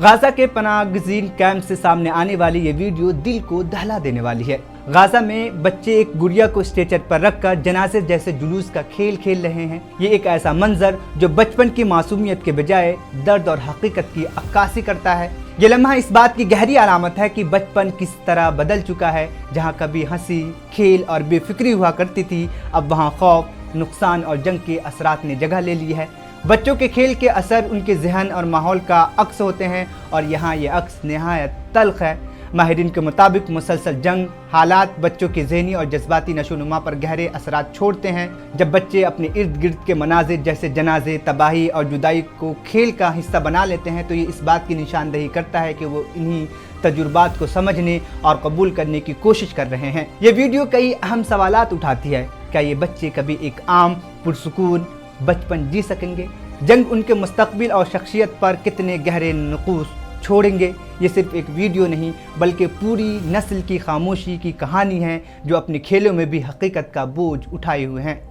Gaza के पनाहगज़ीन camp से सामने आने वाली ये वीडियो दिल को दहला देने वाली है। गाजा में बच्चे एक गुड़िया को स्ट्रेचर पर रखकर जनाजे जैसे जुलूस का खेल खेल रहे हैं। ये एक ऐसा मंजर जो बचपन की मासूमियत के बजाय दर्द और हकीकत की अक्कासी करता है। ये लम्हा इस बात की गहरी अलामत है कि बचपन किस तरह बदल चुका है। जहाँ कभी हंसी, खेल और बेफिक्री हुआ करती थी, अब वहाँ खौफ, नुकसान और जंग के असरात ने जगह ले ली है। बच्चों के खेल के असर उनके जहन और माहौल का अक्स होते हैं और यहाँ ये अक्स निहायत तल्ख है। माहिरीन के मुताबिक मुसलसल जंग हालात बच्चों की ज़हनी और जज्बाती नशोनुमा पर गहरे असरात छोड़ते हैं। जब बच्चे अपने इर्द गिर्द के मनाजिर जैसे जनाजे, तबाही और जुदाई को खेल का हिस्सा बना लेते हैं तो ये इस बात की निशानदही करता है कि वो इन्हीं तजुर्बात को समझने और कबूल करने की कोशिश कर रहे हैं। ये वीडियो कई अहम सवालात उठाती है। क्या ये बच्चे कभी एक आम पुरसुकून बचपन जी सकेंगे? जंग उनके मुस्तकबिल और शख्सियत पर कितने गहरे नुक़ूश छोड़ेंगे? ये सिर्फ एक वीडियो नहीं बल्कि पूरी नस्ल की खामोशी की कहानी है जो अपने खेलों में भी हकीकत का बोझ उठाए हुए हैं।